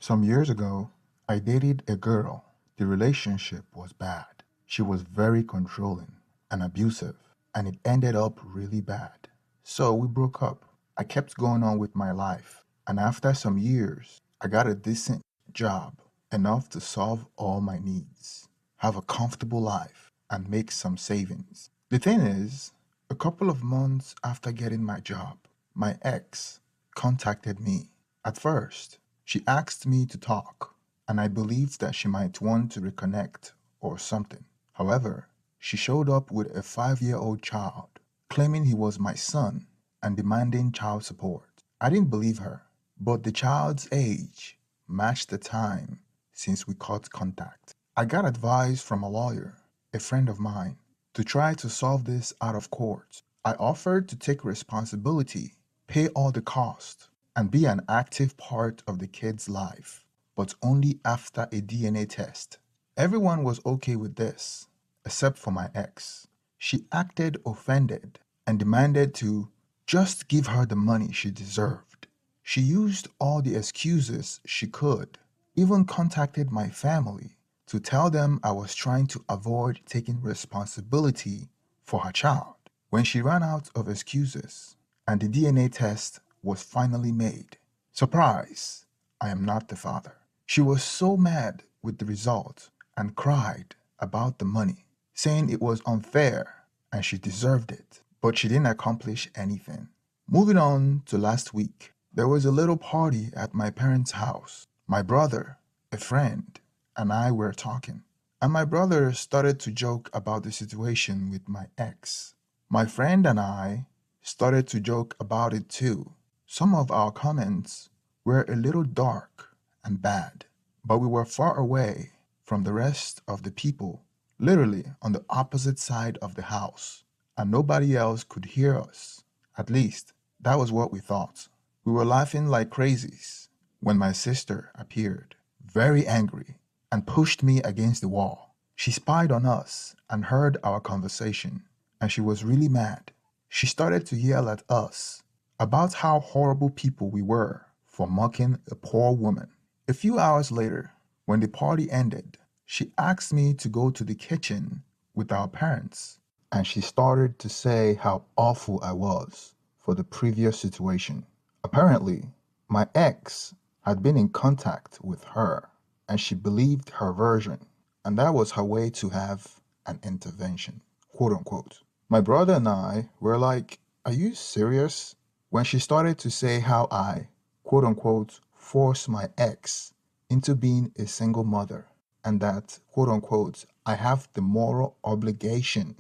Some years ago, I dated a girl. The relationship was bad. She was very controlling and abusive, and it ended up really bad. So we broke up. I kept going on with my life, and after some years, I got a decent job, enough to solve all my needs, have a comfortable life, and make some savings. The thing is, a couple of months after getting my job, my ex contacted me. At first, she asked me to talk, and I believed that she might want to reconnect or something. However, she showed up with a 5-year-old child, claiming he was my son and demanding child support. I didn't believe her, but the child's age matched the time since we cut contact. I got advice from a lawyer, a friend of mine, to try to solve this out of court. I offered to take responsibility, pay all the cost, and be an active part of the kid's life, but only after a DNA test. Everyone was okay with this, except for my ex. She acted offended and demanded to just give her the money she deserved. She used all the excuses she could, even contacted my family to tell them I was trying to avoid taking responsibility for her child. When she ran out of excuses and the DNA test was finally made, surprise, I am not the father. She was so mad with the result and cried about the money, saying it was unfair and she deserved it, but she didn't accomplish anything. Moving on to last week, there was a little party at my parents' house. My brother, a friend, and I were talking, and my brother started to joke about the situation with my ex. My friend and I started to joke about it too. Some of our comments were a little dark and bad, but we were far away from the rest of the people, literally on the opposite side of the house, and nobody else could hear us. At least, that was what we thought. We were laughing like crazies when my sister appeared, very angry, and pushed me against the wall. She spied on us and heard our conversation, and she was really mad. She started to yell at us about how horrible people we were for mocking a poor woman. A few hours later, when the party ended, she asked me to go to the kitchen with our parents, and she started to say how awful I was for the previous situation. Apparently, my ex had been in contact with her, and she believed her version, and that was her way to have an intervention, quote unquote. My brother and I were like, "Are you serious?" When she started to say how I, quote unquote, forced my ex into being a single mother, and that, quote unquote, I have the moral obligation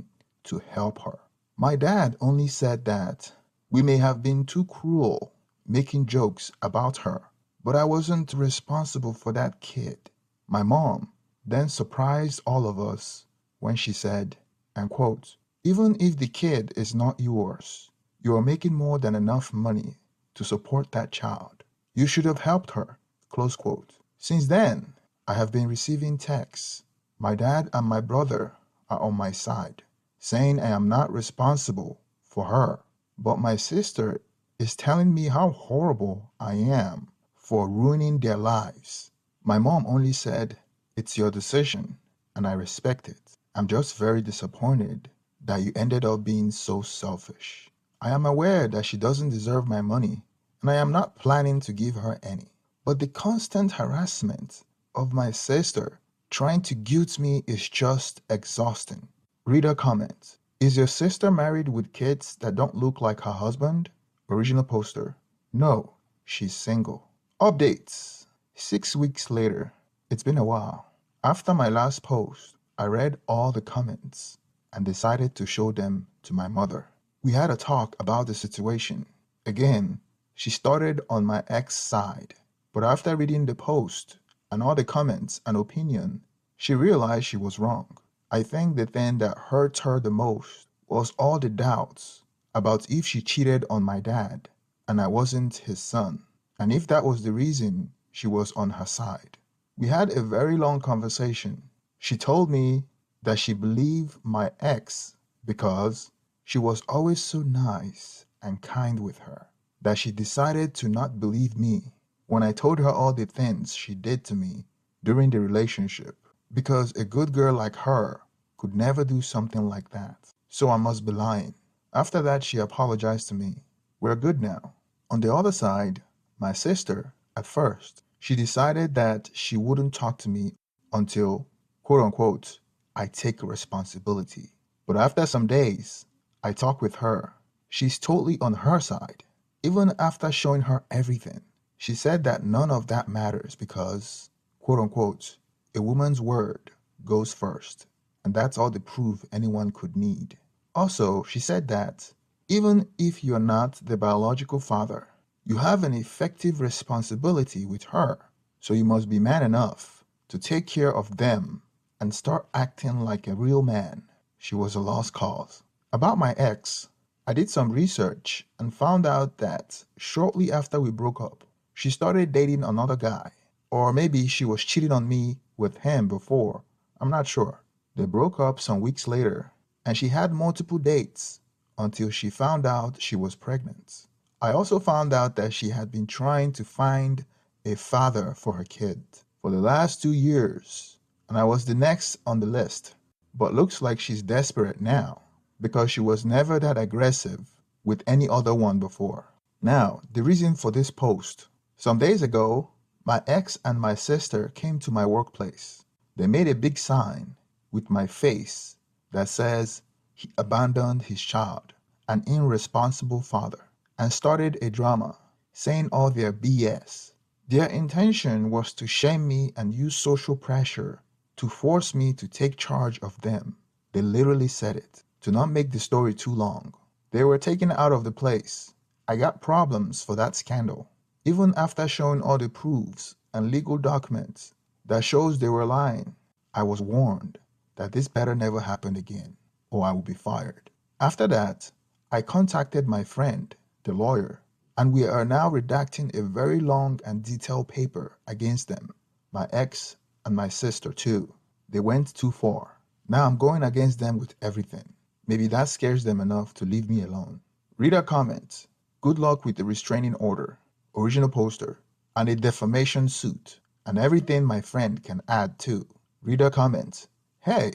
to help her. My dad only said that we may have been too cruel making jokes about her, but I wasn't responsible for that kid. My mom then surprised all of us when she said, and quote, even if the kid is not yours, you are making more than enough money to support that child. You should have helped her, close quote. Since then, I have been receiving texts. My dad and my brother are on my side, saying I am not responsible for her, but my sister is telling me how horrible I am for ruining their lives. My mom only said, it's your decision, and I respect it. I'm just very disappointed that you ended up being so selfish. I am aware that she doesn't deserve my money, and I am not planning to give her any. But the constant harassment of my sister trying to guilt me is just exhausting. Reader comment. Is your sister married with kids that don't look like her husband? Original poster. No, she's single. Updates. 6 weeks later. It's been a while. After my last post, I read all the comments and decided to show them to my mother. We had a talk about the situation. Again, she started on my ex side, but after reading the post and all the comments and opinion, she realized she was wrong. I think the thing that hurt her the most was all the doubts about if she cheated on my dad and I wasn't his son, and if that was the reason she was on her side. We had a very long conversation. She told me that she believed my ex because she was always so nice and kind with her, that she decided to not believe me when I told her all the things she did to me during the relationship, because a good girl like her could never do something like that. So I must be lying. After that, she apologized to me. We're good now. On the other side, my sister, at first, she decided that she wouldn't talk to me until, quote unquote, I take responsibility. But after some days, I talk with her. She's totally on her side. Even after showing her everything, she said that none of that matters because, quote unquote, a woman's word goes first. And that's all the proof anyone could need. Also, she said that even if you're not the biological father, you have an effective responsibility with her. So you must be man enough to take care of them and start acting like a real man. She was a lost cause. About my ex, I did some research and found out that shortly after we broke up, she started dating another guy. Or maybe she was cheating on me with him before. I'm not sure. They broke up some weeks later, and she had multiple dates until she found out she was pregnant. I also found out that she had been trying to find a father for her kid for the last 2 years, and I was the next on the list. But looks like she's desperate now because she was never that aggressive with any other one before. Now, the reason for this post. Some days ago, my ex and my sister came to my workplace. They made a big sign with my face that says he abandoned his child, an irresponsible father, and started a drama saying all their BS. Their intention was to shame me and use social pressure to force me to take charge of them. They literally said it. To not make the story too long, they were taken out of the place. I got problems for that scandal. Even after showing all the proofs and legal documents that shows they were lying, I was warned that this better never happen again or I will be fired. After that, I contacted my friend, the lawyer, and we are now redacting a very long and detailed paper against them, my ex and my sister too. They went too far. Now I'm going against them with everything. Maybe that scares them enough to leave me alone. Reader comments, good luck with the restraining order, original poster, and a defamation suit, and everything my friend can add too. Reader comments, hey,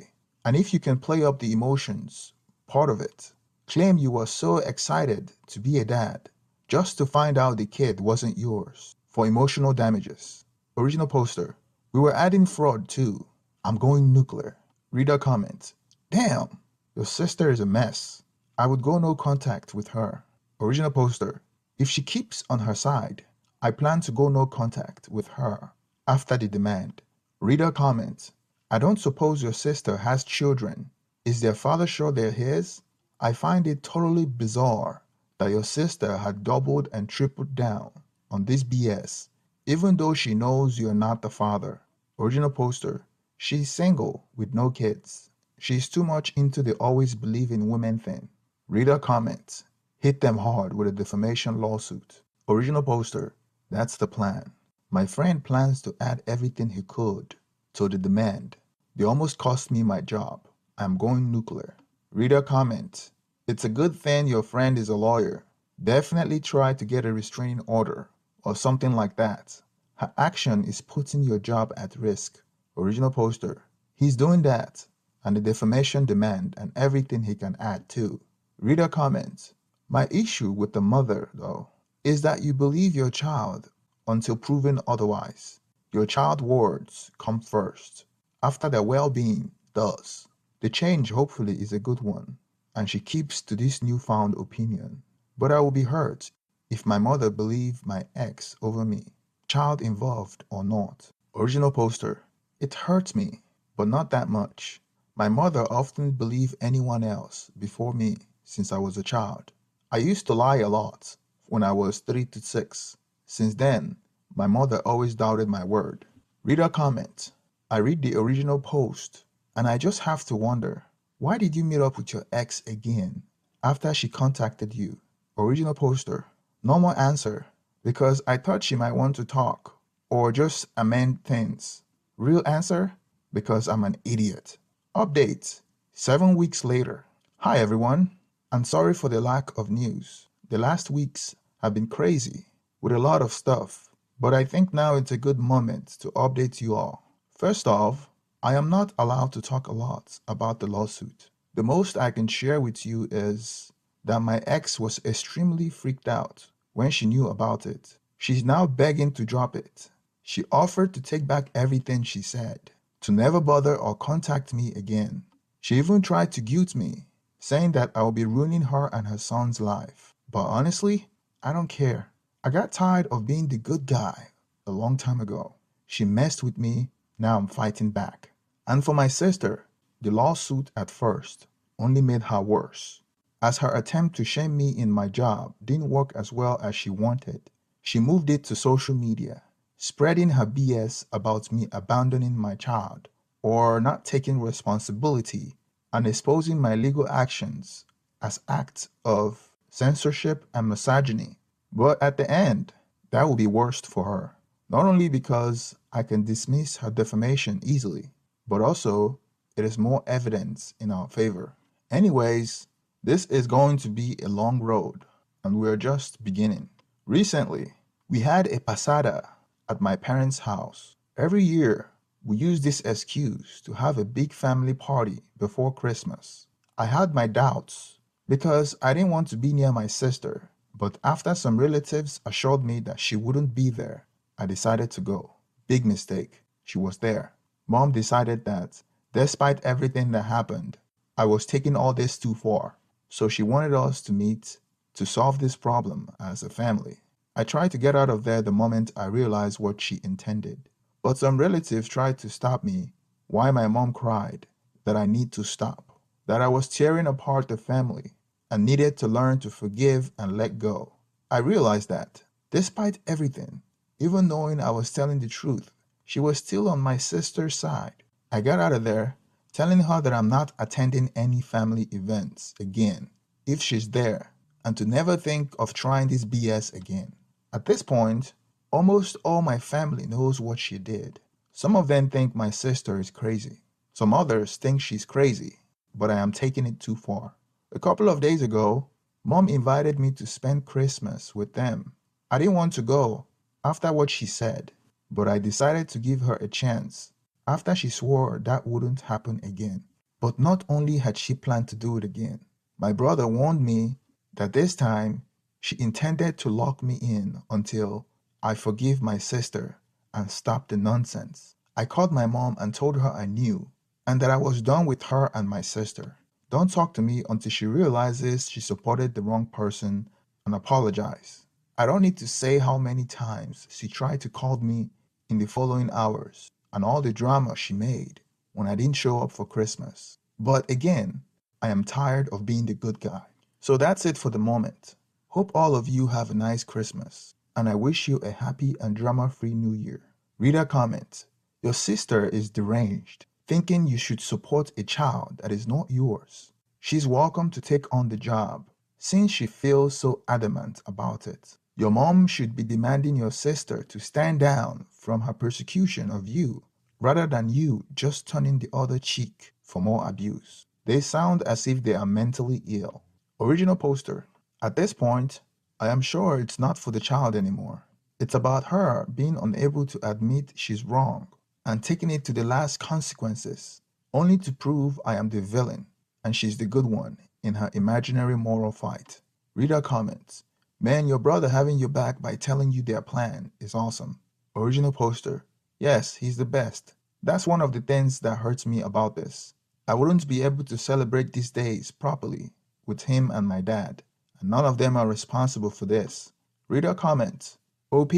and if you can play up the emotions, part of it, claim you were so excited to be a dad, just to find out the kid wasn't yours, for emotional damages. Original poster, we were adding fraud too. I'm going nuclear. Reader comment, damn, your sister is a mess. I would go no contact with her. Original poster, if she keeps on her side, I plan to go no contact with her after the demand. Reader comment, I don't suppose your sister has children. Is their father sure they're his? I find it totally bizarre that your sister had doubled and tripled down on this BS, even though she knows you're not the father. Original poster, she's single with no kids. She's too much into the always believe in women thing. Reader comments, hit them hard with a defamation lawsuit. Original poster, that's the plan. My friend plans to add everything he could to the demand. They almost cost me my job. I'm going nuclear. Reader comment, it's a good thing your friend is a lawyer. Definitely try to get a restraining order or something like that. Her action is putting your job at risk. Original poster, he's doing that, and the defamation demand and everything he can add too. Reader comment, my issue with the mother, though, is that you believe your child until proven otherwise. Your child words come first, after their well-being does. The change hopefully is a good one, and she keeps to this newfound opinion. But I will be hurt if my mother believed my ex over me, child involved or not. Original poster, it hurts me, but not that much. My mother often believed anyone else before me since I was a child. I used to lie a lot when I was 3 to 6. Since then, my mother always doubted my word. Reader comment, I read the original post and I just have to wonder, why did you meet up with your ex again after she contacted you? Original poster, normal answer, because I thought she might want to talk or just amend things. Real answer, because I'm an idiot. Update, 7 weeks later. Hi everyone, I'm sorry for the lack of news. The last weeks have been crazy with a lot of stuff. but I think now it's a good moment to update you all. First off, I am not allowed to talk a lot about the lawsuit. The most I can share with you is that my ex was extremely freaked out when she knew about it. She's now begging to drop it. She offered to take back everything she said, to never bother or contact me again. She even tried to guilt me, saying that I will be ruining her and her son's life. But honestly, I don't care. I got tired of being the good guy a long time ago. She messed with me, now I'm fighting back. And for my sister, the lawsuit at first only made her worse. As her attempt to shame me in my job didn't work as well as she wanted, she moved it to social media, spreading her BS about me abandoning my child or not taking responsibility and exposing my legal actions as acts of censorship and misogyny. But at the end, that will be worst for her. Not only because I can dismiss her defamation easily, but also it is more evidence in our favor. Anyways, this is going to be a long road, and we're just beginning. Recently, we had a pasada at my parents' house. Every year, we use this excuse to have a big family party before Christmas. I had my doubts because I didn't want to be near my sister, but after some relatives assured me that she wouldn't be there, I decided to go. Big mistake. She was there. Mom decided that, despite everything that happened, I was taking all this too far. So she wanted us to meet to solve this problem as a family. I tried to get out of there the moment I realized what she intended. But some relatives tried to stop me, why my mom cried that I need to stop, that I was tearing apart the family and needed to learn to forgive and let go. I realized that, despite everything, even knowing I was telling the truth, she was still on my sister's side. I got out of there telling her that I'm not attending any family events again if she's there and to never think of trying this BS again. At this point, almost all my family knows what she did. Some of them think my sister is crazy. Some others think she's crazy, but I am taking it too far. A couple of days ago, Mom invited me to spend Christmas with them. I didn't want to go after what she said, but I decided to give her a chance after she swore that wouldn't happen again. But not only had she planned to do it again, my brother warned me that this time she intended to lock me in until I forgive my sister and stop the nonsense. I called my mom and told her I knew and that I was done with her and my sister. Don't talk to me until she realizes she supported the wrong person and apologize. I don't need to say how many times she tried to call me in the following hours and all the drama she made when I didn't show up for Christmas. But again, I am tired of being the good guy. So that's it for the moment. Hope all of you have a nice Christmas, and I wish you a happy and drama-free New Year. Reader comment: your sister is deranged, thinking you should support a child that is not yours. She's welcome to take on the job, since she feels so adamant about it. Your mom should be demanding your sister to stand down from her persecution of you, rather than you just turning the other cheek for more abuse. They sound as if they are mentally ill. Original poster. At this point, I am sure it's not for the child anymore. It's about her being unable to admit she's wrong and taking it to the last consequences, only to prove I am the villain and she's the good one in her imaginary moral fight. Reader comments: man, your brother having your back by telling you their plan is awesome. Original poster. Yes, he's the best. That's one of the things that hurts me about this. I wouldn't be able to celebrate these days properly with him and my dad, and none of them are responsible for this. Reader comments: OP,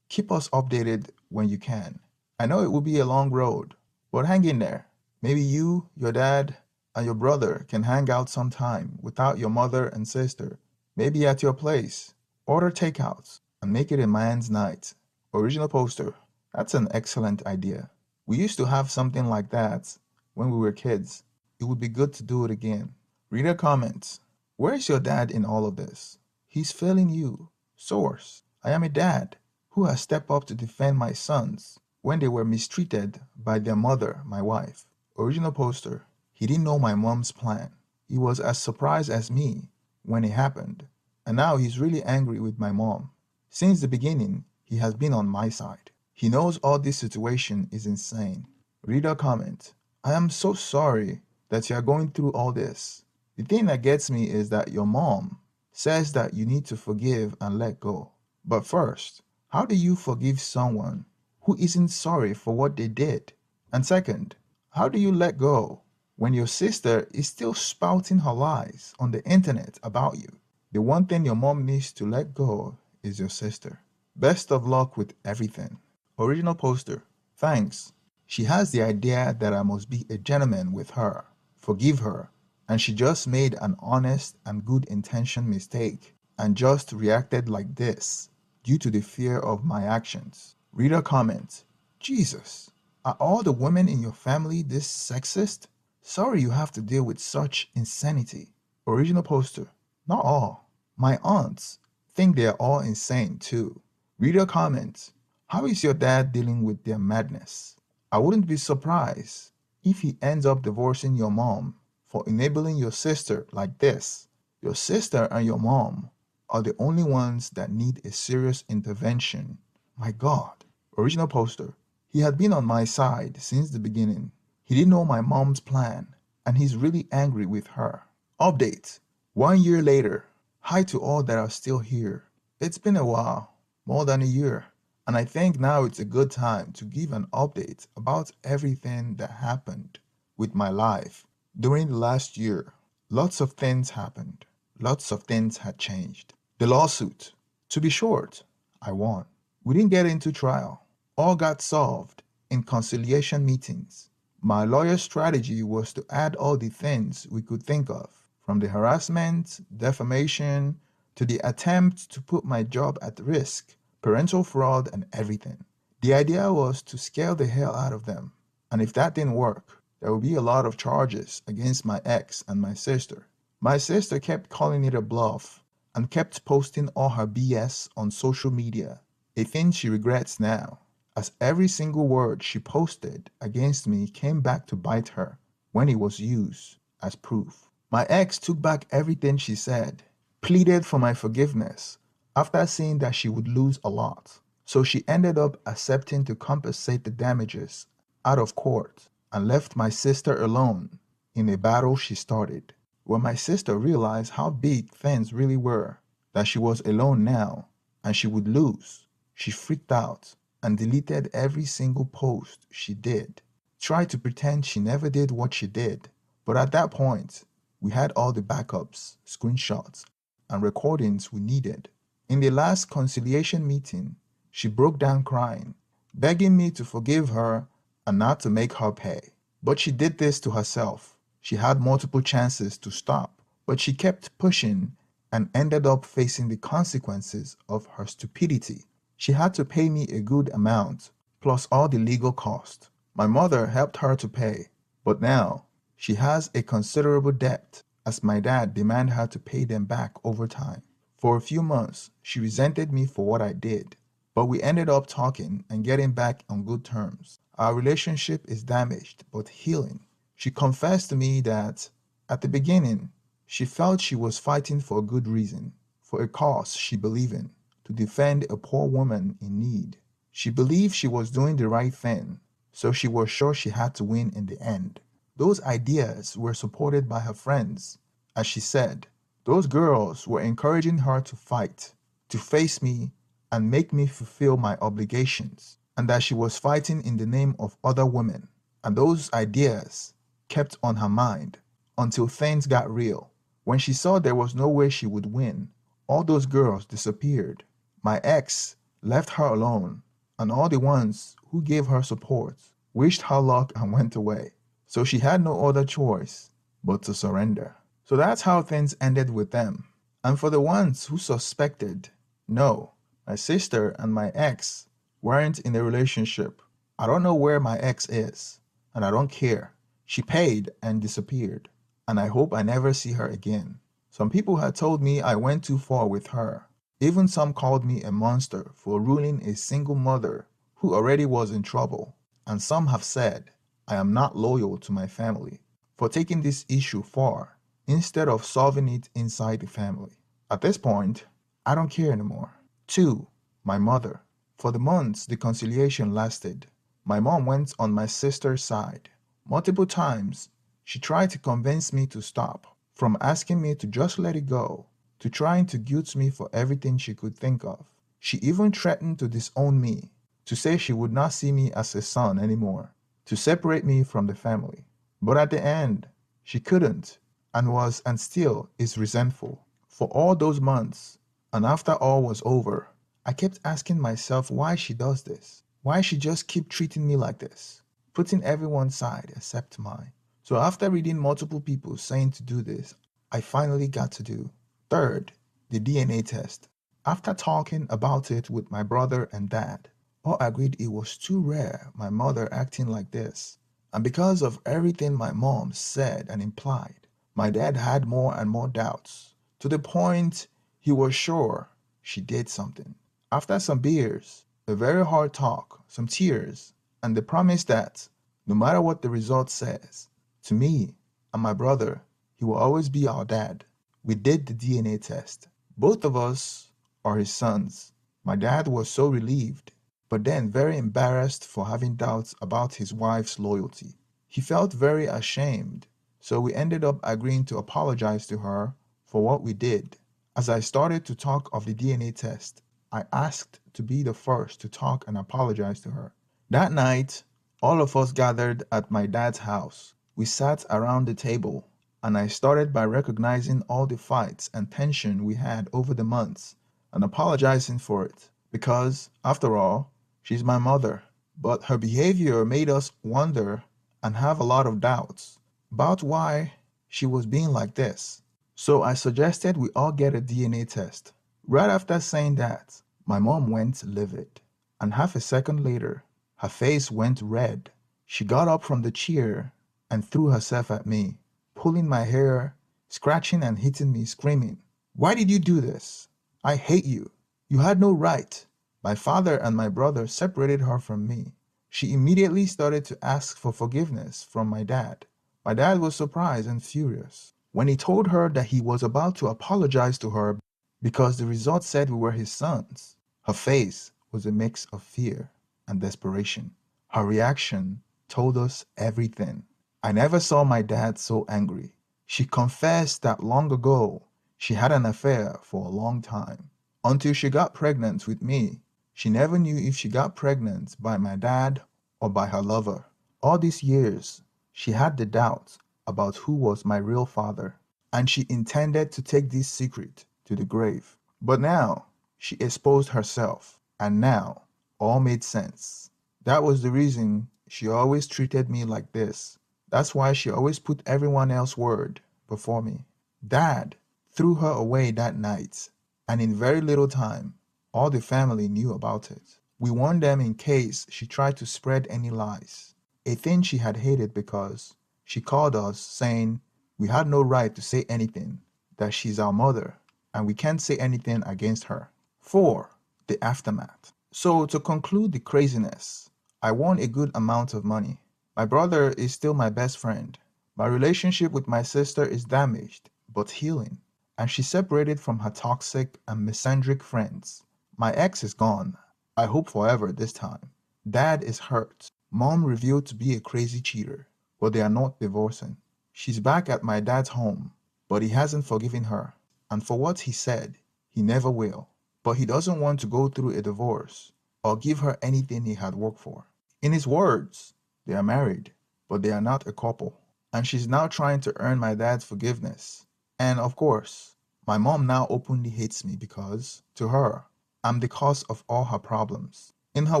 keep us updated when you can. I know it will be a long road, but hang in there. Maybe you, your dad, and your brother can hang out sometime without your mother and sister, maybe at your place. Order takeouts and make it a man's night. Original poster. That's an excellent idea. We used to have something like that when we were kids. It would be good to do it again. Reader comments: where is your dad in all of this? He's failing you. Source: I am a dad who has stepped up to defend my sons when they were mistreated by their mother, my wife. Original poster. He didn't know my mom's plan. He was as surprised as me when it happened, and now he's really angry with my mom. Since the beginning, he has been on my side. He knows all this situation is insane. Reader comment. I am so sorry that you are going through all this. The thing that gets me is that your mom says that you need to forgive and let go. But first, how do you forgive someone who isn't sorry for what they did? And second, how do you let go when your sister is still spouting her lies on the internet about you? The one thing your mom needs to let go is your sister. Best of luck with everything. Original poster. Thanks. She has the idea that I must be a gentleman with her, forgive her, and she just made an honest and good intention mistake and just reacted like this due to the fear of my actions. Reader comment. Jesus, are all the women in your family this sexist? Sorry you have to deal with such insanity. Original poster. Not all. My aunts think they are all insane too. Reader comment. How is your dad dealing with their madness? I wouldn't be surprised if he ends up divorcing your mom for enabling your sister like this. Your sister and your mom are the only ones that need a serious intervention. My God. Original poster. He had been on my side since the beginning. He didn't know my mom's plan, and he's really angry with her. Update. 1 year later. Hi to all that are still here. It's been a while, more than a year, and I think now it's a good time to give an update about everything that happened with my life during the last year. Lots of things happened. Lots of things had changed. The lawsuit. To be short, I won. We didn't get into trial. All got solved in conciliation meetings. My lawyer's strategy was to add all the things we could think of, from the harassment, defamation, to the attempt to put my job at risk, parental fraud, and everything. The idea was to scare the hell out of them. And if that didn't work, there would be a lot of charges against my ex and my sister. My sister kept calling it a bluff and kept posting all her BS on social media, a thing she regrets now, as every single word she posted against me came back to bite her when it was used as proof. My ex took back everything she said, pleaded for my forgiveness after seeing that she would lose a lot. So she ended up accepting to compensate the damages out of court and left my sister alone in a battle she started. When my sister realized how big things really were, that she was alone now and she would lose, she freaked out and deleted every single post she did. Tried to pretend she never did what she did, but at that point, we had all the backups, screenshots, and recordings we needed. In the last conciliation meeting, she broke down crying, begging me to forgive her and not to make her pay. But she did this to herself. She had multiple chances to stop, but she kept pushing and ended up facing the consequences of her stupidity. She had to pay me a good amount, plus all the legal costs. My mother helped her to pay, but now she has a considerable debt as my dad demanded her to pay them back over time. For a few months, she resented me for what I did, but we ended up talking and getting back on good terms. Our relationship is damaged but healing. She confessed to me that at the beginning, she felt she was fighting for a good reason, for a cause she believed in, to defend a poor woman in need. She believed she was doing the right thing, so she was sure she had to win in the end. Those ideas were supported by her friends. As she said, those girls were encouraging her to fight, to face me, and make me fulfill my obligations, and that she was fighting in the name of other women. And those ideas kept on her mind until things got real. When she saw there was no way she would win, all those girls disappeared. My ex left her alone, and all the ones who gave her support wished her luck and went away. So she had no other choice but to surrender. So that's how things ended with them. And for the ones who suspected, no, my sister and my ex weren't in a relationship. I don't know where my ex is, and I don't care. She paid and disappeared, and I hope I never see her again. Some people had told me I went too far with her. Even some called me a monster for ruining a single mother who already was in trouble. And some have said I am not loyal to my family for taking this issue far instead of solving it inside the family. At this point, I don't care anymore. 2. My mother. For the months the conciliation lasted, my mom went on my sister's side. Multiple times, she tried to convince me to stop, from asking me to just let it go, to trying to guilt me for everything she could think of. She even threatened to disown me, to say she would not see me as a son anymore, to separate me from the family. But at the end, she couldn't, and was and still is resentful. For all those months, and after all was over, I kept asking myself why she does this. Why she just keep treating me like this, putting everyone's side except mine. So after reading multiple people saying to do this, I finally got to do. Third, the DNA test. After talking about it with my brother and dad, all agreed it was too rare my mother acting like this. And because of everything my mom said and implied, my dad had more and more doubts, to the point he was sure she did something. After some beers, a very hard talk, some tears, and the promise that, no matter what the result says, to me and my brother, he will always be our dad, we did the DNA test. Both of us are his sons. My dad was so relieved, but then very embarrassed for having doubts about his wife's loyalty. He felt very ashamed, so we ended up agreeing to apologize to her for what we did. As I started to talk of the DNA test, I asked to be the first to talk and apologize to her. That night, all of us gathered at my dad's house. We sat around the table, and I started by recognizing all the fights and tension we had over the months and apologizing for it. Because, after all, she's my mother. But her behavior made us wonder and have a lot of doubts about why she was being like this. So I suggested we all get a DNA test. Right after saying that, my mom went livid, and half a second later, her face went red. She got up from the chair and threw herself at me, pulling my hair, scratching and hitting me, screaming, "Why did you do this? I hate you. You had no right." My father and my brother separated her from me. She immediately started to ask for forgiveness from my dad. My dad was surprised and furious. When he told her that he was about to apologize to her because the results said we were his sons, her face was a mix of fear and desperation. Her reaction told us everything. I never saw my dad so angry. She confessed that long ago she had an affair for a long time. Until she got pregnant with me, she never knew if she got pregnant by my dad or by her lover. All these years, she had the doubt about who was my real father, and she intended to take this secret to the grave. But now, she exposed herself, and now, all made sense. That was the reason she always treated me like this. That's why she always put everyone else's word before me. Dad threw her away that night, and in very little time, all the family knew about it. We warned them in case she tried to spread any lies, a thing she had hated because she called us saying we had no right to say anything, that she's our mother, and we can't say anything against her. 4. The aftermath. So to conclude the craziness, I won a good amount of money. My brother is still my best friend. My relationship with my sister is damaged, but healing, and she separated from her toxic and misandric friends. My ex is gone. I hope forever this time. Dad is hurt. Mom revealed to be a crazy cheater, but they are not divorcing. She's back at my dad's home, but he hasn't forgiven her. And for what he said, he never will. But he doesn't want to go through a divorce or give her anything he had worked for. In his words, they are married, but they are not a couple. And she's now trying to earn my dad's forgiveness. And of course, my mom now openly hates me because, to her, I'm the cause of all her problems. In her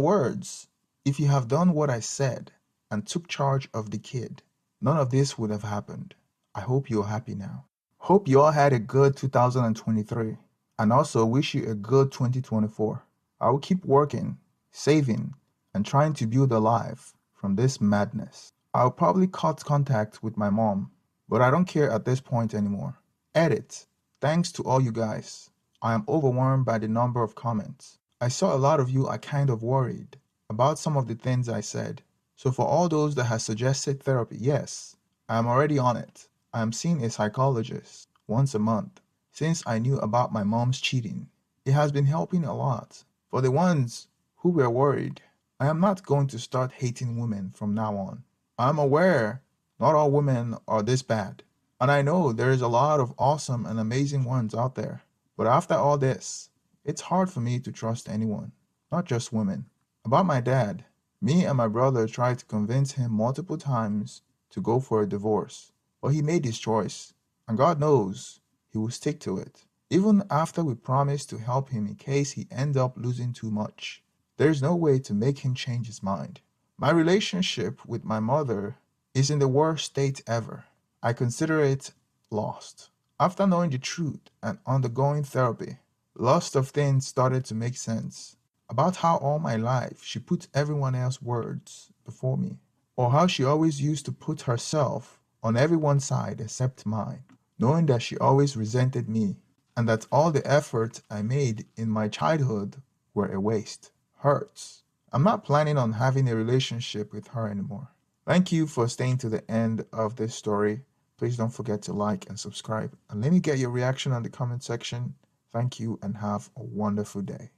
words, if you have done what I said and took charge of the kid, none of this would have happened. I hope you're happy now. Hope you all had a good 2023, and also wish you a good 2024. I will keep working, saving, and trying to build a life from this madness. I'll probably cut contact with my mom, but I don't care at this point anymore. Edit. Thanks to all you guys. I am overwhelmed by the number of comments. I saw a lot of you are kind of worried about some of the things I said. So for all those that have suggested therapy, yes, I am already on it. I am seeing a psychologist once a month since I knew about my mom's cheating. It has been helping a lot. For the ones who were worried. I am not going to start hating women from now on. I'm aware not all women are this bad. And I know there is a lot of awesome and amazing ones out there. But after all this, it's hard for me to trust anyone, not just women. About my dad, me and my brother tried to convince him multiple times to go for a divorce. But he made his choice, and God knows he will stick to it. Even after we promised to help him in case he ends up losing too much, there's no way to make him change his mind. My relationship with my mother is in the worst state ever. I consider it lost. After knowing the truth and undergoing therapy, lots of things started to make sense. About how all my life she put everyone else's words before me, or how she always used to put herself on everyone's side except mine, knowing that she always resented me and that all the effort I made in my childhood were a waste. Hurts. I'm not planning on having a relationship with her anymore. Thank you for staying to the end of this story. Please don't forget to like and subscribe. And let me get your reaction on the comment section. Thank you and have a wonderful day.